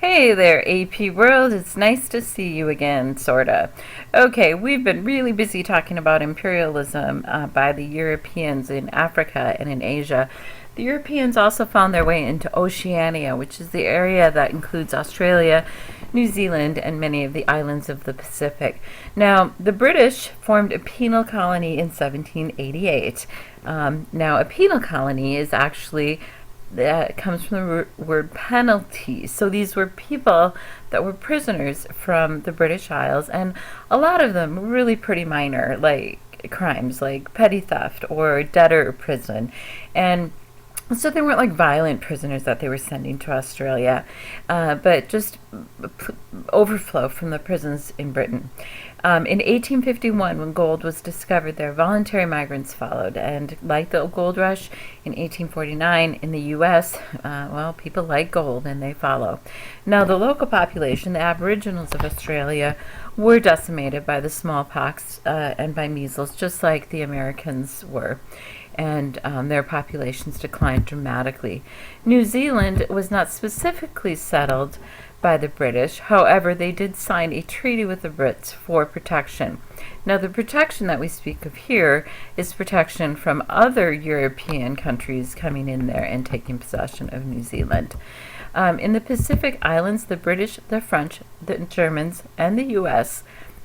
Hey there, AP World. It's nice to see you again, sorta. Okay, we've been really busy talking about imperialism by the Europeans in Africa and in Asia. The Europeans also found their way into Oceania, which is the area that includes Australia, New Zealand, and many of the islands of the Pacific. Now, the British formed a penal colony in 1788. Now, a penal colony is actually that comes from the word penalty. So these were people that were prisoners from the British Isles, and a lot of them really pretty minor, like crimes like petty theft or debtor prison. And so they weren't like violent prisoners that they were sending to Australia, but just overflow from the prisons in Britain. In 1851, when gold was discovered there, voluntary migrants followed. And like the gold rush in 1849 in the U.S., well, people like gold and they follow. Now, the local population, the Aboriginals of Australia, were decimated by the smallpox and by measles, just like the Americans were. And their populations declined dramatically. New Zealand was not specifically settled by the British. However, they did sign a treaty with the Brits for protection. Now, the protection that we speak of here is protection from other European countries coming in there and taking possession of New Zealand. In the Pacific Islands, the British, the French, the Germans, and the U.S.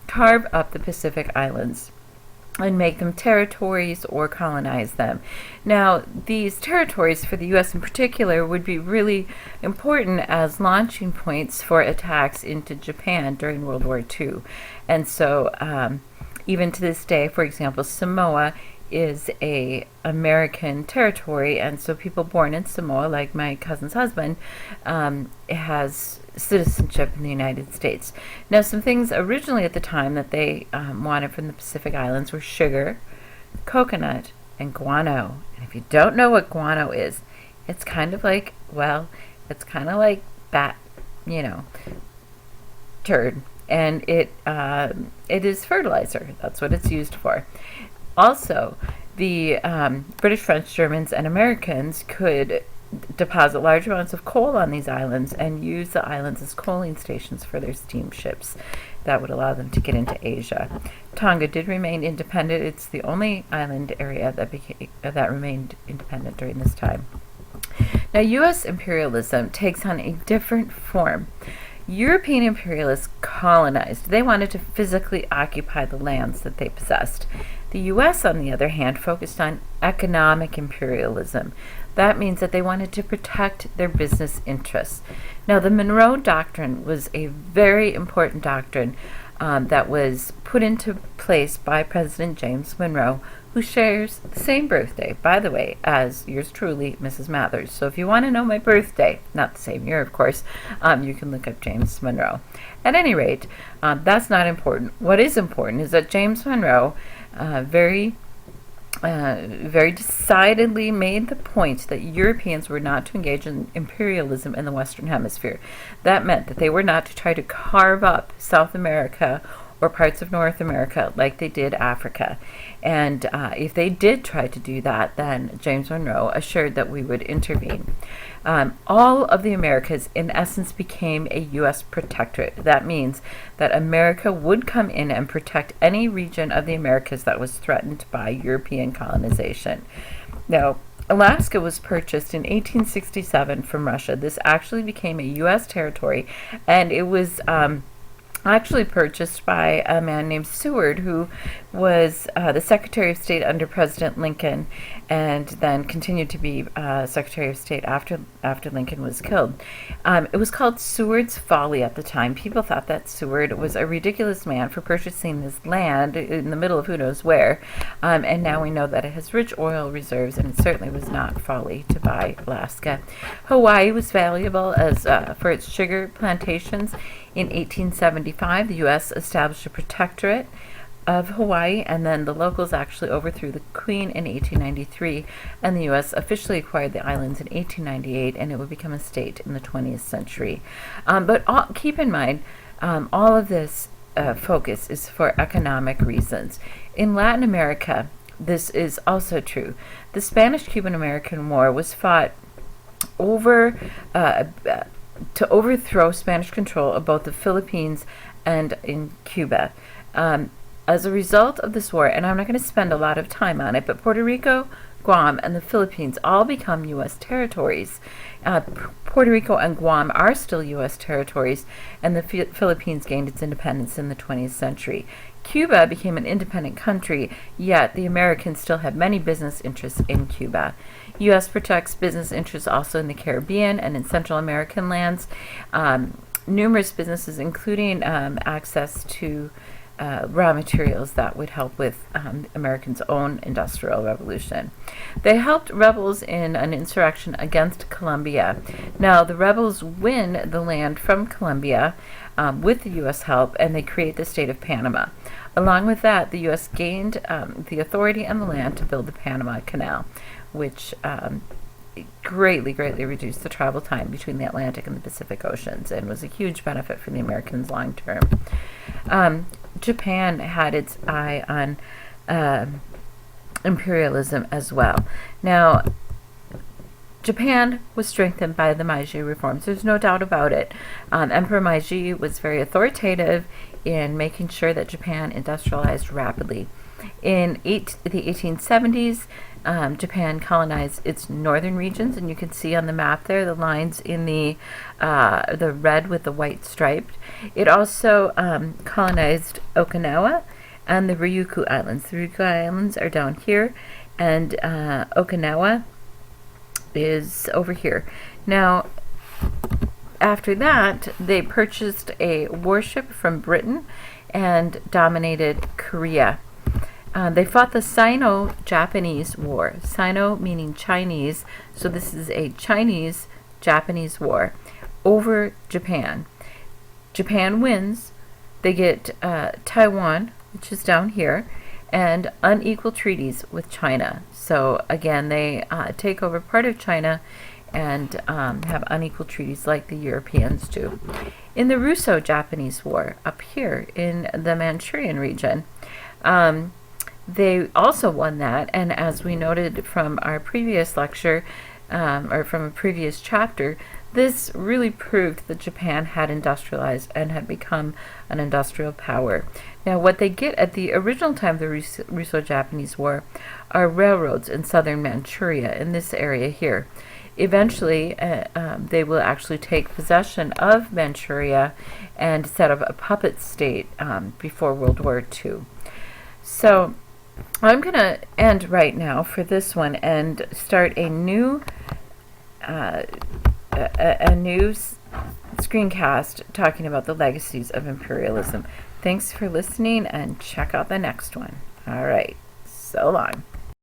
carve up the Pacific Islands and make them territories or colonize them. Now, these territories for the U.S. in particular would be really important as launching points for attacks into Japan during World War II. And so even to this day, for example, Samoa is a American territory, and so people born in Samoa, like my cousin's husband, has citizenship in the United States. Now, some things originally at the time that they wanted from the Pacific Islands were sugar, coconut, and guano. And if you don't know what guano is, it's kind of like, well, it's kind of like bat, turd. And it is fertilizer. That's what it's used for. Also, the British, French, Germans, and Americans could deposit large amounts of coal on these islands and use the islands as coaling stations for their steamships. That would allow them to get into Asia. Tonga did remain independent. It's the only island area that remained independent during this time. Now, U.S. imperialism takes on a different form. European imperialists colonized. They wanted to physically occupy the lands that they possessed. The U.S., on the other hand, focused on economic imperialism. That means that they wanted to protect their business interests. Now, the Monroe Doctrine was a very important doctrine that was put into place by President James Monroe, who shares the same birthday, by the way, as yours truly, Mrs. Mathers. So if you want to know my birthday, not the same year, of course, you can look up James Monroe. At any rate, that's not important. What is important is that James Monroe very decidedly made the point that Europeans were not to engage in imperialism in the Western Hemisphere. That meant that they were not to try to carve up South America or parts of North America like they did Africa. And if they did try to do that, then James Monroe assured that we would intervene. All of the Americas, in essence, became a U.S. protectorate. That means that America would come in and protect any region of the Americas that was threatened by European colonization. Now, Alaska was purchased in 1867 from Russia. This actually became a U.S. territory, and it was actually purchased by a man named Seward, who was the Secretary of State under President Lincoln, and then continued to be Secretary of State after Lincoln was killed. It was called Seward's Folly at the time. People thought that Seward was a ridiculous man for purchasing this land in the middle of who knows where, and now we know that it has rich oil reserves, and it certainly was not folly to buy Alaska. Hawaii was valuable as for its sugar plantations. In 1875, the U.S. established a protectorate of Hawaii, and then the locals actually overthrew the Queen in 1893, and the U.S. officially acquired the islands in 1898, and it would become a state in the 20th century. But keep in mind, all of this focus is for economic reasons. In Latin America, this is also true. The Spanish-Cuban American War was fought over to overthrow Spanish control of both the Philippines and in Cuba. As a result of this war, and I'm not going to spend a lot of time on it, but Puerto Rico, Guam, and the Philippines all become U.S. territories. Puerto Rico and Guam are still U.S. territories, and the Philippines gained its independence in the 20th century. Cuba became an independent country, yet the Americans still had many business interests in Cuba. U.S. protects business interests also in the Caribbean and in Central American lands. Numerous businesses, including access to raw materials that would help with Americans' own industrial revolution. They helped rebels in an insurrection against Colombia. Now, the rebels win the land from Colombia with the U.S. help, and they create the state of Panama. Along with that, the U.S. gained the authority and the land to build the Panama Canal, which greatly reduced the travel time between the Atlantic and the Pacific Oceans and was a huge benefit for the Americans long term. Japan had its eye on imperialism as well. Now, Japan was strengthened by the Meiji reforms. There's no doubt about it. Emperor Meiji was very authoritative in making sure that Japan industrialized rapidly. In the 1870s, Japan colonized its northern regions, and you can see on the map there the lines in the red with the white striped. It also colonized Okinawa and the Ryukyu Islands. The Ryukyu Islands are down here, and Okinawa is over here. Now, after that, they purchased a warship from Britain and dominated Korea. They fought the Sino-Japanese War. Sino meaning Chinese, so this is a Chinese-Japanese war over Japan. Japan wins. They get Taiwan, which is down here, and unequal treaties with China. So again, they take over part of China and have unequal treaties like the Europeans do. In the Russo-Japanese War, up here in the Manchurian region, they also won that, and as we noted from our previous lecture, or from a previous chapter, this really proved that Japan had industrialized and had become an industrial power. Now, what they get at the original time of the Russo-Japanese War are railroads in southern Manchuria, in this area here. Eventually, they will actually take possession of Manchuria and set up a puppet state before World War II. So, I'm going to end right now for this one and start a new screencast talking about the legacies of imperialism. Thanks for listening, and check out the next one. All right, so long.